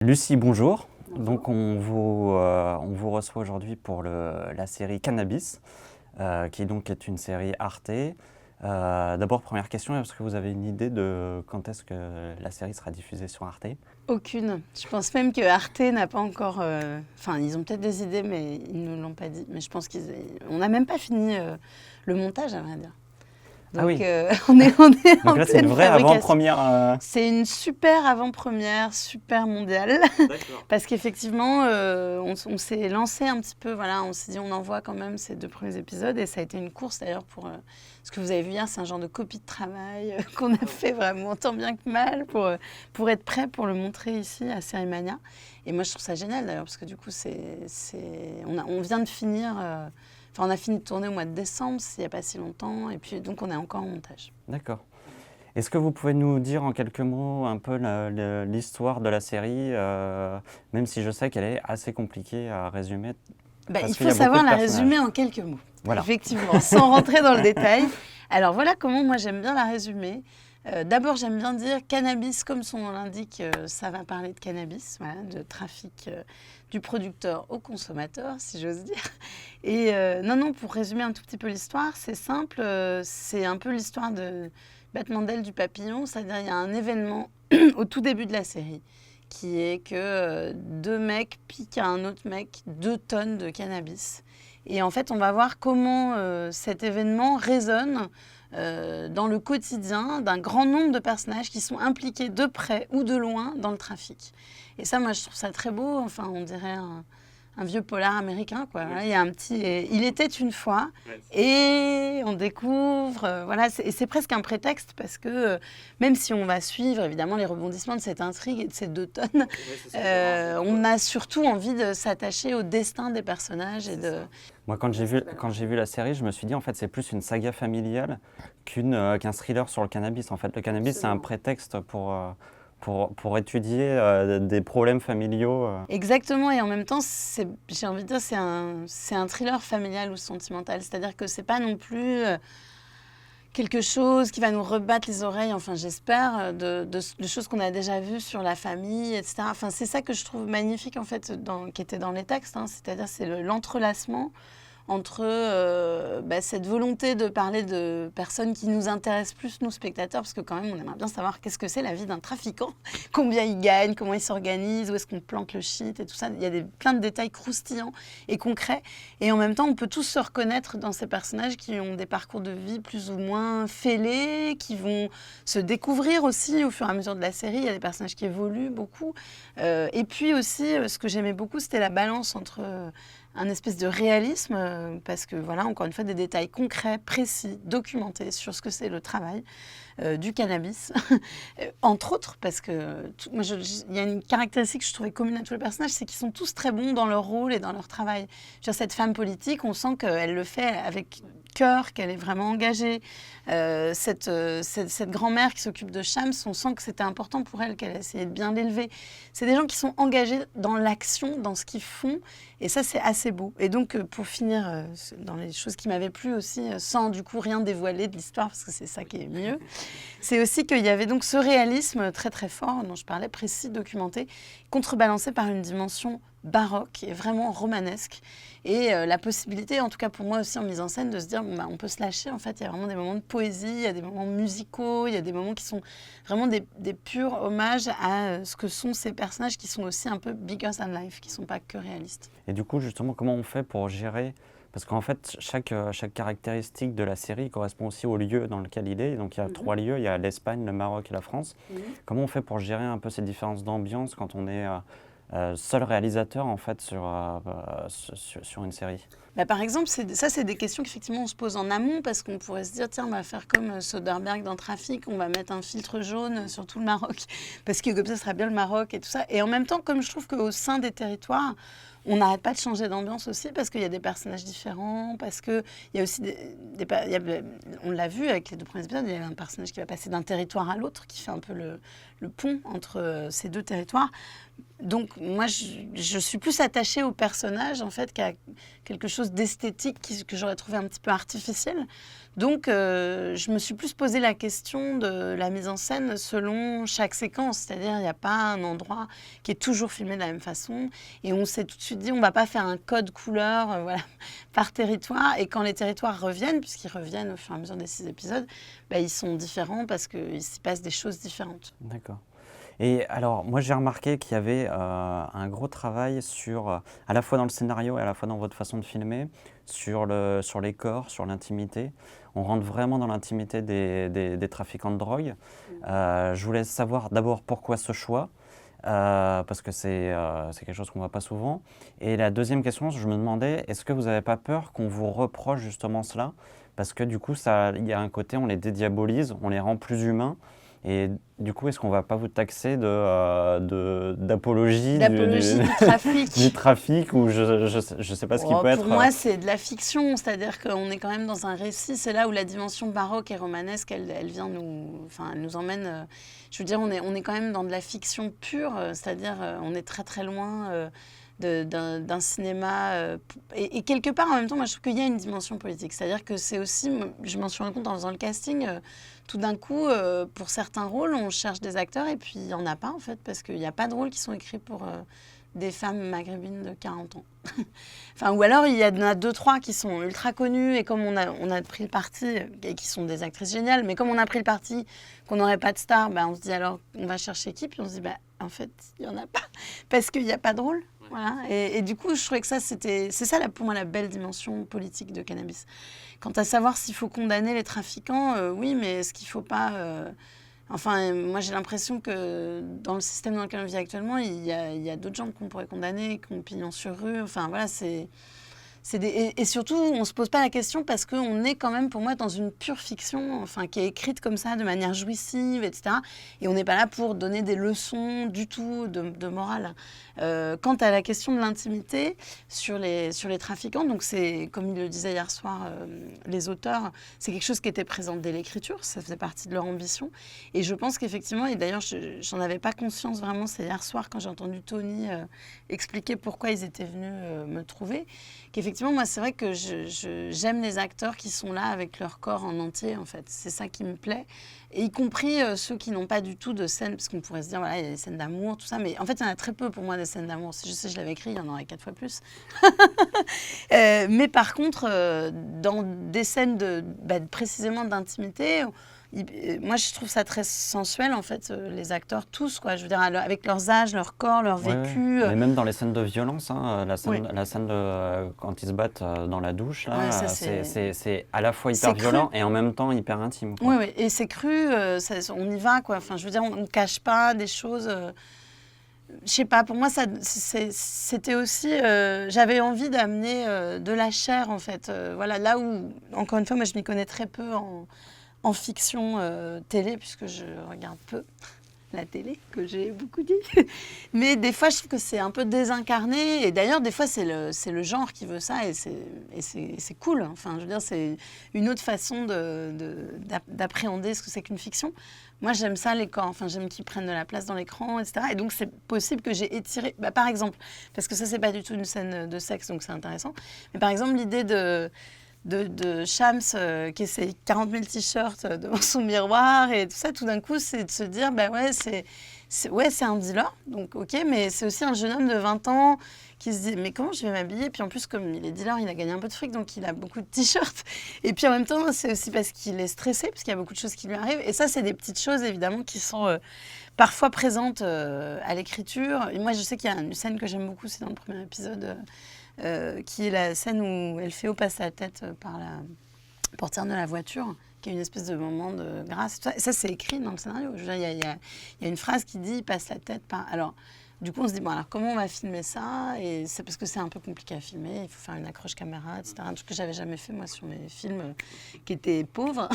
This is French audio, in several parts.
Lucie, bonjour. Bonjour. Donc on vous reçoit aujourd'hui pour la série Cannabis, qui donc est une série Arte. D'abord, première question, est-ce que vous avez une idée de quand est-ce que la série sera diffusée sur Arte? Aucune. Je pense même que Arte n'a pas encore... Enfin, ils ont peut-être des idées, mais ils ne nous l'ont pas dit. Mais je pense on n'a même pas fini le montage, à vrai dire. Donc, Ah oui. on est en Donc là, c'est une pleine vraie fabrication. avant-première. C'est une super avant-première, super mondiale. D'accord. Parce qu'effectivement, on s'est lancé un petit peu, voilà, on s'est dit on envoie quand même ces 2 premiers épisodes. Et ça a été une course d'ailleurs pour... ce que vous avez vu hier, c'est un genre de copie de travail qu'on a fait vraiment tant bien que mal pour être prêt pour le montrer ici à Sérimania. Et moi, je trouve ça génial d'ailleurs, parce que du coup, on vient de finir... Enfin, on a fini de tourner au mois de décembre, il n'y a pas si longtemps, et puis donc on est encore en montage. D'accord. Est-ce que vous pouvez nous dire en quelques mots un peu l'histoire de la série, même si je sais qu'elle est assez compliquée à résumer? Il qu'il y faut a savoir beaucoup de la résumer personnages. en quelques mots, Voilà. effectivement, sans rentrer dans le détail. Alors voilà comment moi j'aime bien la résumer. D'abord, j'aime bien dire cannabis, comme son nom l'indique, ça va parler de cannabis, voilà, de trafic du producteur au consommateur, si j'ose dire. Et non, pour résumer un tout petit peu l'histoire, c'est simple, c'est un peu l'histoire de battement d'aile du papillon, c'est-à-dire il y a un événement au tout début de la série qui est que 2 mecs piquent à un autre mec 2 tonnes de cannabis. Et en fait, on va voir comment cet événement résonne dans le quotidien d'un grand nombre de personnages qui sont impliqués de près ou de loin dans le trafic. Et ça, moi, je trouve ça très beau. Enfin, on dirait un vieux polar américain, quoi. Voilà, il y a un petit... Il était une fois, et on découvre... voilà, et c'est presque un prétexte, parce que même si on va suivre, évidemment, les rebondissements de cette intrigue et de ces 2 tonnes, on a surtout envie de s'attacher au destin des personnages et de... Moi, quand j'ai vu la série, je me suis dit, en fait, c'est plus une saga familiale qu'un thriller sur le cannabis. En fait, le cannabis, c'est un prétexte pour étudier des problèmes familiaux. Exactement, et en même temps, j'ai envie de dire, c'est un thriller familial ou sentimental. C'est-à-dire que c'est pas non plus quelque chose qui va nous rebattre les oreilles, enfin j'espère, de choses qu'on a déjà vues sur la famille, etc. Enfin, c'est ça que je trouve magnifique, en fait, qui était dans les textes, hein. C'est-à-dire c'est l'entrelacement entre cette volonté de parler de personnes qui nous intéressent plus, nous spectateurs, parce que quand même on aimerait bien savoir qu'est-ce que c'est la vie d'un trafiquant, combien il gagne, comment il s'organise, où est-ce qu'on plante le shit et tout ça. Il y a plein de détails croustillants et concrets, et en même temps on peut tous se reconnaître dans ces personnages qui ont des parcours de vie plus ou moins fêlés, qui vont se découvrir aussi au fur et à mesure de la série. Il y a des personnages qui évoluent beaucoup, et puis aussi ce que j'aimais beaucoup, c'était la balance entre un espèce de réalisme, parce que voilà, encore une fois, des détails concrets, précis, documentés sur ce que c'est le travail du cannabis, entre autres, parce que il y a une caractéristique que je trouvais commune à tous les personnages, c'est qu'ils sont tous très bons dans leur rôle et dans leur travail. Cette femme politique, on sent qu'elle le fait avec cœur, qu'elle est vraiment engagée. Cette grand-mère qui s'occupe de Shams, on sent que c'était important pour elle, qu'elle a essayé de bien l'élever. C'est des gens qui sont engagés dans l'action, dans ce qu'ils font, et ça, c'est assez beau. Et donc, pour finir, dans les choses qui m'avaient plu aussi, sans du coup rien dévoiler de l'histoire, parce que c'est ça qui est mieux, c'est aussi qu'il y avait donc ce réalisme très très fort, dont je parlais, précis, documenté, contrebalancé par une dimension baroque et vraiment romanesque. Et la possibilité, en tout cas pour moi aussi en mise en scène, de se dire, on peut se lâcher, en fait, il y a vraiment des moments de poésie, il y a des moments musicaux, il y a des moments qui sont vraiment des purs hommages à ce que sont ces personnages qui sont aussi un peu bigger than life, qui ne sont pas que réalistes. Et du coup, justement, comment on fait pour gérer? Parce qu'en fait, chaque caractéristique de la série correspond aussi au lieu dans lequel il est. Donc il y a 3 lieux, il y a l'Espagne, le Maroc et la France. Comment on fait pour gérer un peu ces différences d'ambiance quand on est seul réalisateur en fait sur une série? Par exemple, c'est des questions qu'effectivement on se pose en amont, parce qu'on pourrait se dire, tiens, on va faire comme Soderbergh dans Trafic, on va mettre un filtre jaune sur tout le Maroc, parce que comme ça sera bien le Maroc et tout ça. Et en même temps, comme je trouve qu'au sein des territoires, on n'arrête pas de changer d'ambiance aussi, parce qu'il y a des personnages différents, parce qu'il y a aussi on l'a vu avec les 2 premiers épisodes, il y a un personnage qui va passer d'un territoire à l'autre, qui fait un peu le pont entre ces 2 territoires. Donc moi, je suis plus attachée au personnage, en fait, qu'à quelque chose d'esthétique que j'aurais trouvé un petit peu artificiel. Donc, je me suis plus posé la question de la mise en scène selon chaque séquence. C'est-à-dire, il n'y a pas un endroit qui est toujours filmé de la même façon. Et on s'est tout de suite dit, on ne va pas faire un code couleur voilà, par territoire. Et quand les territoires reviennent, puisqu'ils reviennent au fur et à mesure des 6 épisodes, ils sont différents parce qu'il s'y passe des choses différentes. D'accord. Et alors, moi j'ai remarqué qu'il y avait un gros travail à la fois dans le scénario et à la fois dans votre façon de filmer, sur les corps, sur l'intimité. On rentre vraiment dans l'intimité des trafiquants de drogue. Je voulais savoir d'abord pourquoi ce choix, parce que c'est quelque chose qu'on ne voit pas souvent. Et la deuxième question, je me demandais, est-ce que vous n'avez pas peur qu'on vous reproche justement cela? Parce que du coup, il y a un côté, on les dédiabolise, on les rend plus humains. Et du coup, est-ce qu'on ne va pas vous taxer d'apologie du trafic du trafic ou je sais pas ce qui peut être... Pour moi, c'est de la fiction, c'est-à-dire qu'on est quand même dans un récit. C'est là où la dimension baroque et romanesque, elle vient elle nous emmène... je veux dire, on est quand même dans de la fiction pure, c'est-à-dire on est très très loin... d'un cinéma. Et quelque part, en même temps, moi, je trouve qu'il y a une dimension politique. C'est-à-dire que c'est aussi, je m'en suis rendu compte en faisant le casting, tout d'un coup, pour certains rôles, on cherche des acteurs et puis il n'y en a pas, en fait, parce qu'il n'y a pas de rôles qui sont écrits pour des femmes maghrébines de 40 ans. Ou alors, il y en a 2-3 qui sont ultra connues et comme on a pris le parti, et qui sont des actrices géniales, mais comme on a pris le parti qu'on n'aurait pas de star, on se dit alors, on va chercher qui? Puis on se dit, en fait, il n'y en a pas, parce qu'il n'y a pas de rôle. Voilà. Et du coup, je trouvais que c'est ça pour moi la belle dimension politique de Cannabis. Quant à savoir s'il faut condamner les trafiquants, oui, mais est-ce qu'il ne faut pas... moi j'ai l'impression que dans le système dans lequel on vit actuellement, il y a d'autres gens qu'on pourrait condamner, qui ont pignon sur rue. Et surtout, on ne se pose pas la question parce qu'on est quand même, pour moi, dans une pure fiction, qui est écrite comme ça, de manière jouissive, etc. Et on n'est pas là pour donner des leçons du tout de morale. Quant à la question de l'intimité sur les trafiquants, donc c'est, comme il le disait hier soir, les auteurs, c'est quelque chose qui était présent dès l'écriture, ça faisait partie de leur ambition. Et je pense qu'effectivement, et d'ailleurs, j'en avais pas conscience vraiment, c'est hier soir quand j'ai entendu Tony expliquer pourquoi ils étaient venus me trouver, qu'effectivement, moi, c'est vrai que j'aime les acteurs qui sont là avec leur corps en entier, en fait. C'est ça qui me plaît. Et y compris ceux qui n'ont pas du tout de scènes, parce qu'on pourrait se dire, voilà, il y a des scènes d'amour, tout ça, mais en fait, il y en a très peu pour moi, des scènes d'amour. Si je sais, je l'avais écrit, il y en aurait 4 fois plus. Mais par contre, dans des scènes précisément d'intimité, moi, je trouve ça très sensuel, en fait, les acteurs tous, quoi. Je veux dire, avec leurs âges, leur corps, leur vécu. Mais même dans les scènes de violence, la scène quand ils se battent dans la douche, là, c'est à la fois hyper violent et en même temps hyper intime. Oui, et c'est cru, on y va, quoi. Je veux dire, on ne cache pas des choses... je sais pas, pour moi, c'était aussi... j'avais envie d'amener de la chair, en fait. Voilà, là où, encore une fois, moi, je m'y connais très peu en fiction télé, puisque je regarde peu la télé, que j'ai beaucoup dit. Mais des fois, je trouve que c'est un peu désincarné. Et d'ailleurs, des fois, c'est le genre qui veut ça. Et c'est cool. Enfin, je veux dire, c'est une autre façon d'appréhender ce que c'est qu'une fiction. Moi, j'aime ça, les corps. Enfin, j'aime qu'ils prennent de la place dans l'écran, etc. Et donc, c'est possible que j'ai étiré... par exemple, parce que ça, c'est pas du tout une scène de sexe, donc c'est intéressant. Mais par exemple, l'idée de Shams qui essaie 40 000 t-shirts devant son miroir et tout ça, tout d'un coup, c'est de se dire, c'est un dealer, donc ok, mais c'est aussi un jeune homme de 20 ans qui se dit, mais comment je vais m'habiller? Puis en plus, comme il est dealer, il a gagné un peu de fric, donc il a beaucoup de t-shirts. Et puis en même temps, c'est aussi parce qu'il est stressé, parce qu'il y a beaucoup de choses qui lui arrivent. Et ça, c'est des petites choses, évidemment, qui sont parfois présentes à l'écriture. Et moi, je sais qu'il y a une scène que j'aime beaucoup, c'est dans le premier épisode... qui est la scène où elle fait passer la tête par la portière de la voiture, qui est une espèce de moment de grâce. Ça, c'est écrit dans le scénario. Il y a une phrase qui dit « passe la tête par... » Alors, du coup, on se dit, alors comment on va filmer ça? Et c'est parce que c'est un peu compliqué à filmer. Il faut faire une accroche caméra, etc. Un truc que j'avais jamais fait, moi, sur mes films qui étaient pauvres.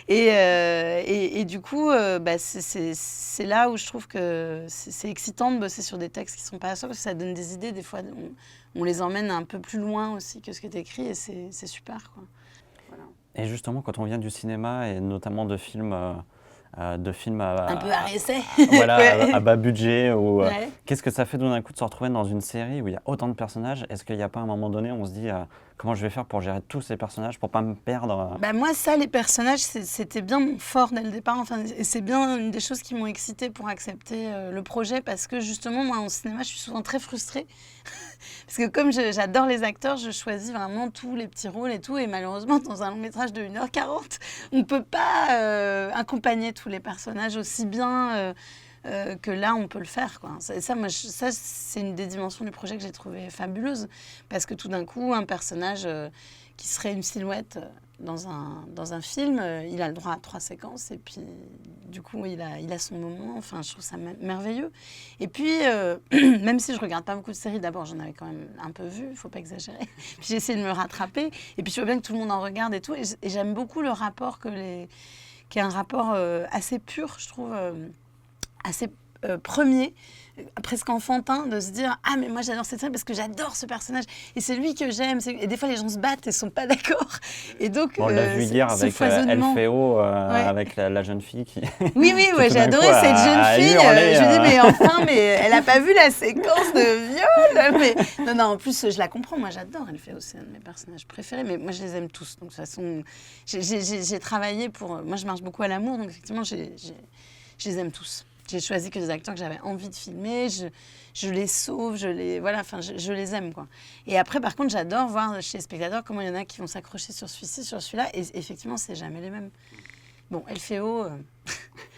et du coup, c'est là où je trouve que c'est excitant de bosser sur des textes qui ne sont pas à soi, parce que ça donne des idées. Des fois, on les emmène un peu plus loin aussi que ce qui est écrit, et c'est super, quoi. Voilà. Et justement, quand on vient du cinéma, et notamment de films... un peu à essai. À bas budget. Qu'est-ce que ça fait d'un coup de se retrouver dans une série où il y a autant de personnages? Est-ce qu'il n'y a pas un moment donné où on se dit comment je vais faire pour gérer tous ces personnages, pour pas me perdre. Bah moi, ça, les personnages, c'était bien mon fort dès le départ. Enfin, et c'est bien une des choses qui m'ont excitée pour accepter le projet, parce que justement, moi, en cinéma, je suis souvent très frustrée. Parce que comme j'adore les acteurs, je choisis vraiment tous les petits rôles et tout. Et malheureusement, dans un long métrage de 1h40, on ne peut pas accompagner tous les personnages aussi bien que là, on peut le faire, quoi. Ça, c'est une des dimensions du projet que j'ai trouvé fabuleuse. Parce que tout d'un coup, un personnage qui serait une silhouette dans un film, il a le droit à 3 séquences. Et puis, du coup, il a son moment. Enfin, je trouve ça merveilleux. Et puis, même si je ne regarde pas beaucoup de séries, d'abord, j'en avais quand même un peu vu, il ne faut pas exagérer. Puis j'ai essayé de me rattraper. Et puis, je vois bien que tout le monde en regarde et tout. Et j'aime beaucoup le rapport qui est un rapport assez pur, je trouve, assez premier, presque enfantin, de se dire « Ah, mais moi, j'adore cette série parce que j'adore ce personnage. Et c'est lui que j'aime. » Et des fois, les gens se battent et ne sont pas d'accord. Et donc, on l'a vu hier avec LFO, avec la jeune fille qui... Oui, j'ai adoré cette jeune fille. Je me dis, mais enfin, mais elle n'a pas vu la séquence de viol. Mais... Non, en plus, je la comprends. Moi, j'adore LFO. C'est un de mes personnages préférés. Mais moi, je les aime tous. Donc, de toute façon, j'ai travaillé pour... Moi, je marche beaucoup à l'amour. Donc, effectivement, je les aime tous. J'ai choisi que des acteurs que j'avais envie de filmer, je les sauve, je les aime, quoi. Et après, par contre, j'adore voir chez les spectateurs comment il y en a qui vont s'accrocher sur celui-ci, sur celui-là, et effectivement, c'est jamais les mêmes. Bon, LFO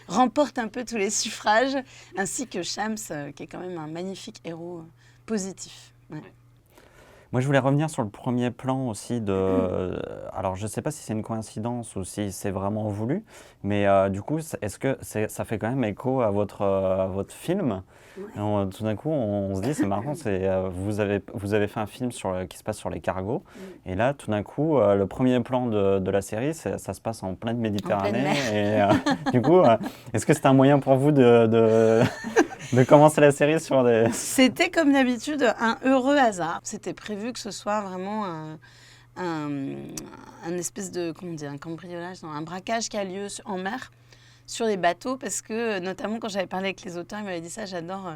remporte un peu tous les suffrages, ainsi que Shams, qui est quand même un magnifique héros positif. Ouais. Moi, je voulais revenir sur le premier plan aussi alors, je ne sais pas si c'est une coïncidence ou si c'est vraiment voulu, mais du coup, est-ce que ça fait quand même écho à votre film? Ouais. Tout d'un coup, on se dit, c'est marrant, vous avez fait un film qui se passe sur les cargos, et là, tout d'un coup, le premier plan de la série, ça se passe en pleine Méditerranée. Et du coup, est-ce que c'est un moyen pour vous de commencer la série sur des... C'était comme d'habitude un heureux hasard. C'était prévu que ce soit vraiment un espèce de, comment dire, un cambriolage, un braquage qui a lieu en mer sur des bateaux, parce que notamment quand j'avais parlé avec les auteurs, ils m'avaient dit ça, j'adore.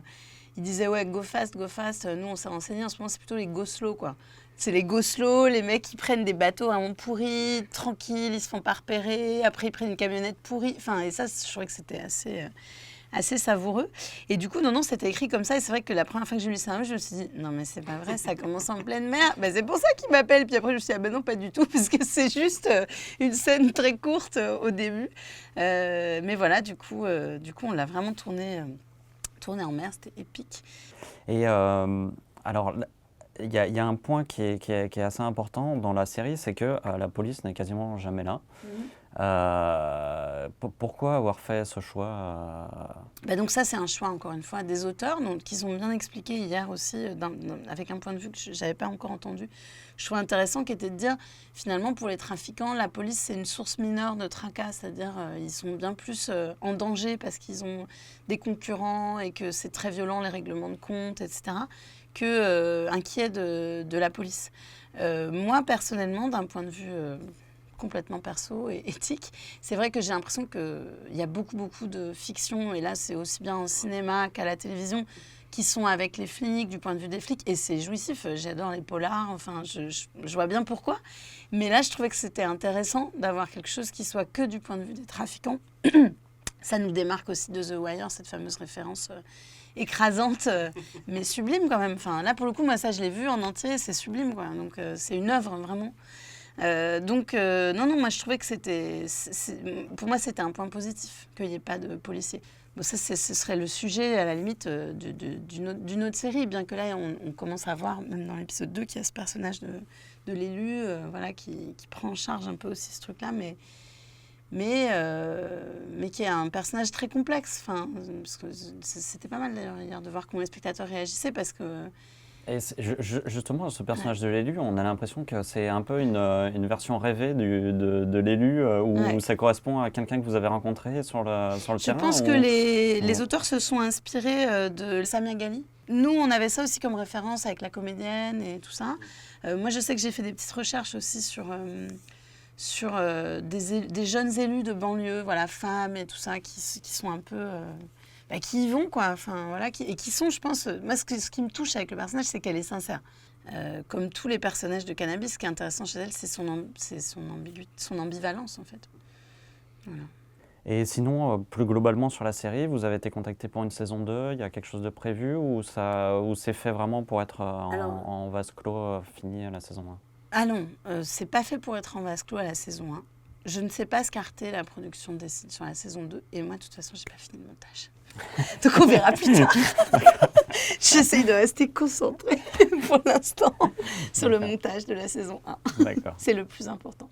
Ils disaient ouais, go fast. Nous, on s'est renseigné, en ce moment, c'est plutôt les go slow, quoi. C'est les go slow, les mecs qui prennent des bateaux vraiment pourris, tranquilles, ils se font pas repérer, après ils prennent une camionnette pourrie. Enfin, et ça, je trouvais que c'était assez savoureux. Et du coup, non, c'était écrit comme ça. Et c'est vrai que la première fois que j'ai lu ça, je me suis dit, non, mais c'est pas vrai, ça commence en pleine mer. Ben, c'est pour ça qu'il m'appelle. Puis après, je me suis dit, ah ben non, pas du tout, parce que c'est juste une scène très courte au début. Mais voilà, du coup, on l'a vraiment tourné en mer. C'était épique. Et alors, il y a un point qui est assez important dans la série, c'est que la police n'est quasiment jamais là. Pourquoi avoir fait ce choix donc ça, c'est un choix, encore une fois, des auteurs, qu'ils ont bien expliqué hier aussi, avec un point de vue que je n'avais pas encore entendu. Je trouve intéressant, qui était de dire, finalement, pour les trafiquants, la police, c'est une source mineure de tracas, c'est-à-dire ils sont bien plus en danger parce qu'ils ont des concurrents et que c'est très violent, les règlements de compte, etc., inquiets de la police. Moi, personnellement, d'un point de vue... complètement perso et éthique. C'est vrai que j'ai l'impression qu'il y a beaucoup de fiction, et là c'est aussi bien en cinéma qu'à la télévision, qui sont avec les flics, du point de vue des flics, et c'est jouissif. J'adore les polars, enfin je vois bien pourquoi. Mais là je trouvais que c'était intéressant d'avoir quelque chose qui soit que du point de vue des trafiquants. Ça nous démarque aussi de The Wire, cette fameuse référence écrasante, mais sublime quand même. Enfin, là pour le coup, moi ça je l'ai vu en entier, c'est sublime, quoi. Donc c'est une œuvre vraiment. Non, moi je trouvais que pour moi c'était un point positif qu'il n'y ait pas de policiers. Bon, ça ce serait le sujet à la limite d'une autre série, bien que là on commence à voir, même dans l'épisode 2, qu'il y a ce personnage de l'élu voilà, qui prend en charge un peu aussi ce truc-là, mais qui est un personnage très complexe. Enfin, parce que c'était pas mal d'ailleurs hier de voir comment les spectateurs réagissaient, parce que... Et justement, ce personnage de l'élu, on a l'impression que c'est un peu une version rêvée de l'élu, où ça correspond à quelqu'un que vous avez rencontré sur le terrain. Je pense que les auteurs se sont inspirés de Samia Ghali. Nous, on avait ça aussi comme référence avec la comédienne et tout ça. Moi, je sais que j'ai fait des petites recherches aussi sur des jeunes élus de banlieue, voilà, femmes et tout ça, qui sont un peu... qui y vont, quoi. Enfin, voilà, et qui sont, je pense... Moi, ce qui me touche avec le personnage, c'est qu'elle est sincère. Comme tous les personnages de Cannabis, ce qui est intéressant chez elle, c'est son ambivalence, en fait. Voilà. Et sinon, plus globalement sur la série, vous avez été contacté pour une saison 2, il y a quelque chose de prévu ou c'est fait vraiment pour être en vase clos fini à la saison 1? Ah non, c'est pas fait pour être en vase clos à la saison 1. Je ne sais pas ce qu'Arte, la production, décide sur la saison 2. Et moi, de toute façon, j'ai pas fini le montage. Donc on verra plus tard. J'essaye de rester concentrée pour l'instant sur le montage de la saison 1. D'accord. C'est le plus important.